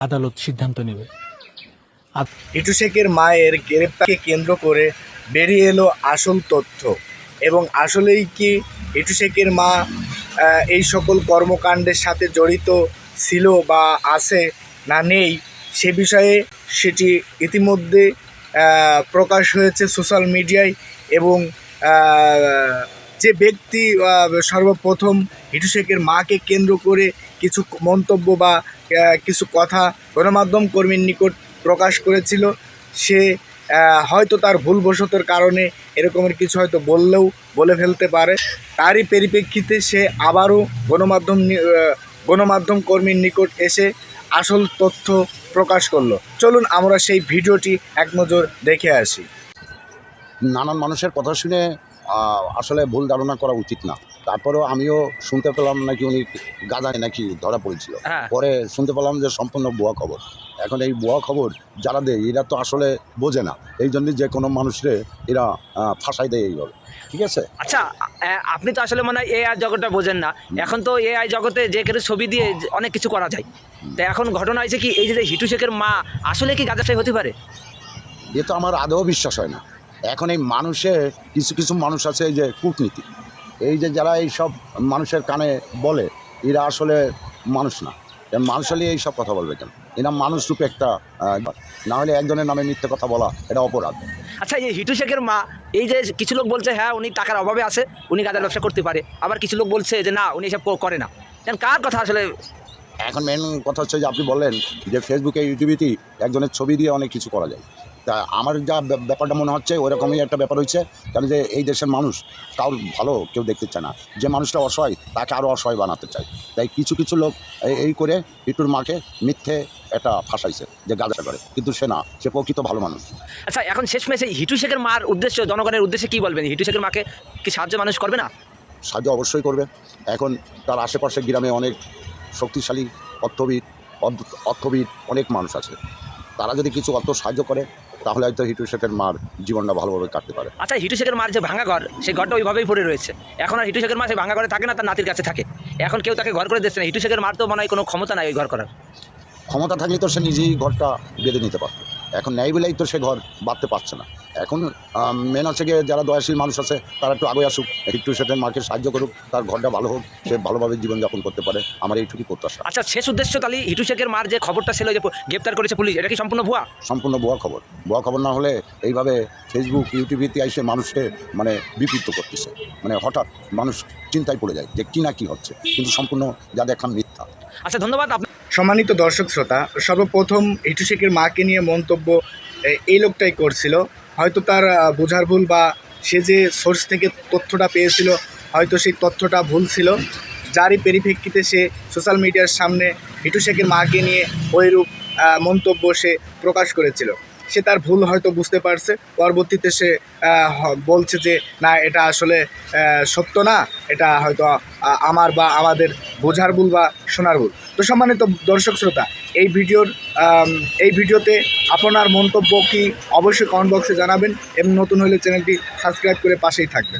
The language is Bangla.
আদালত সিদ্ধান্ত নেবে। হিটু শেখের মায়ের গ্রেপ্তারকে কেন্দ্র করে বেরিয়ে এলো আসল তথ্য, এবং আসলেই কি হিটু শেখের মা এই সকল কর্মকাণ্ডের সাথে জড়িত ছিল বা আছে না নেই সে বিষয়ে সেটি ইতিমধ্যে প্রকাশ হয়েছে সোশ্যাল মিডিয়ায়। এবং যে ব্যক্তি সর্বপ্রথম হিটু শেখের মাকে কেন্দ্র করে কিছু মন্তব্য বা কিছু কথা গণমাধ্যম কর্মীর নিকট প্রকাশ করেছিল, সে হয়তো তার ভুলবশতর কারণে এরকমের কিছু হয়তো বলে ফেলতে পারে। তারই পরিপ্রেক্ষিতে সে আবারও গণমাধ্যম কর্মীর নিকট এসে আসল তথ্য প্রকাশ করলো। চলুন আমরা সেই ভিডিওটি এক নজর দেখে আসি। নানান মানুষের কথা শুনে আসলে ভুল ধারণা করা উচিত না। তারপরেও আমিও শুনতে পেলাম নাকি উনি গাঁজায় নাকি ধরা পড়েছিল। পরে শুনতে পেলাম যে সম্পূর্ণ ভুয়া খবর। এখন এই ভুয়া খবর যারা দেয় এরা তো আসলে বোঝে না, এই জন্যই যে কোনো মানুষরে এরা ফাঁসাই দেয় এইভাবে। ঠিক আছে। আচ্ছা, আপনি তো আসলে মনে হয় এআই জগৎটা বোঝেন না। এখন তো এআই জগতে যে কেউ ছবি দিয়ে অনেক কিছু করা যায়। তো এখন ঘটনা হয়েছে কি, এই যে হিটু শেখের মা আসলে কি গাঁজাশায়ী হতে পারে? এ তো আমার আদৌ বিশ্বাস হয় না। এখন এই মানুষের কিছু মানুষ আছে এই যে কূটনীতি, এই যে যারা এই সব মানুষের কানে বলে এরা আসলে মানুষ না। মানুষ হলে এই সব কথা বলবে কেন? এরা মানুষ রূপে একটা না হলে একজনের নামে মিথ্যে কথা বলা এটা অপরাধ। আচ্ছা, এই হিটু শেখের মা, এই যে কিছু লোক বলছে হ্যাঁ উনি টাকার অভাবে আছে, উনি গাঁজার ব্যবসা করতে পারে, আবার কিছু লোক বলছে যে না উনি এসব করে না। কার কথা আসলে? এখন মেন কথা হচ্ছে যে আপনি বললেন যে ফেসবুকে ইউটিউবেতেই একজনের ছবি দিয়ে অনেক কিছু করা যায়। তা আমার যা ব্যাপারটা মনে হচ্ছে ওইরকমই একটা ব্যাপার হচ্ছে, কারণ যে এই দেশের মানুষ কারোর ভালো কেউ দেখতে চায় না। যে মানুষটা অসহায় তাকে আরও অসহায় বানাতে চায়। তাই কিছু লোক এই করে হিটুর মাকে মিথ্যে একটা ফাঁসাইছে যে গাঁজা করে, কিন্তু সে না, সে প্রকৃত ভালো মানুষ। আচ্ছা, এখন শেষমেশে হিটু শেখের মার উদ্দেশ্য, জনগণের উদ্দেশ্যে কী বলবেন? হিটু শেখের মাকে কি সাহায্য মানুষ করবে না? সাহায্য অবশ্যই করবে। এখন তার আশেপাশে গ্রামে অনেক শক্তিশালী অর্থবিদ অনেক মানুষ আছে। তারা যদি কিছু অর্থ সাহায্য করে তাহলে হয়তো হিটু শেখের মার জীবনটা ভালোভাবে কাটতে পারে। আচ্ছা, হিটু শেখের মার যে ভাঙা ঘর, সেই ঘরটা ওইভাবেই পড়ে রয়েছে। এখন আর হিটু শেখের মা সেই ভাঙা ঘরে থাকে না, তার নাতির কাছে থাকে। এখন কেউ তাকে ঘর করে দিচ্ছে না। হিটু শেখের মার তো মনে হয় কোনো ক্ষমতা নাই ওই ঘর করার। ক্ষমতা থাকলে তো সে নিজেই ঘরটা বেঁধে নিতে পারত। এখন নেই বলেই তো সে ঘর বাঁধতে পারছে না। এখন মেন হচ্ছে গিয়ে যারা দয়াশীল মানুষ আছে তারা একটু আগে আসুক, হিটু শেখের মাকে সাহায্য করুক, তার ঘরটা ভালো হোক, সে ভালোভাবে জীবনযাপন করতে পারে। আমার এইটুকুই প্রত্যাশা। আচ্ছা, শেষ উদ্দেশ্য তাহলে হিটু শেখের মার যে খবরটা ছিল যে গ্রেপ্তার করেছে পুলিশ, এটা কি সম্পূর্ণ ভুয়া? সম্পূর্ণ ভুয়া খবর। ভুয়া খবর না হলে এইভাবে ফেসবুক ইউটিউবেতে এসে মানুষকে বিপৃত করতেছে। হঠাৎ মানুষ চিন্তায় পড়ে যায় যে কী না কী হচ্ছে, কিন্তু সম্পূর্ণ যা দেখান মিথ্যা। আচ্ছা, ধন্যবাদ। সম্মানিত দর্শক শ্রোতা, সর্বপ্রথম হিটু শেখের মাকে নিয়ে মন্তব্য এই লোকটাই করছিল। হয়তো তার বোঝার ভুল বা সে যে সোর্স থেকে তথ্যটা পেয়েছিল হয়তো সেই তথ্যটা ভুল ছিল, যারই পরিপ্রেক্ষিতে সে সোশ্যাল মিডিয়ার সামনে হিটু শেখের মাকে নিয়ে ওইরূপ মন্তব্য সে প্রকাশ করেছিল। সে তার ভুল হয়তো বুঝতে পারছে, পরবর্তীতে সে বলছে যে না, এটা আসলে সত্য না, এটা হয়তো আমার বা আমাদের বোঝার ভুল বা শোনার ভুল। তো সম্মানিত দর্শক শ্রোতা, এই ভিডিওতে আপনার মন্তব্য কি অবশ্যই কমেন্ট বক্সে জানাবেন, এবং নতুন হলে চ্যানেলটি সাবস্ক্রাইব করে পাশেই থাকবেন।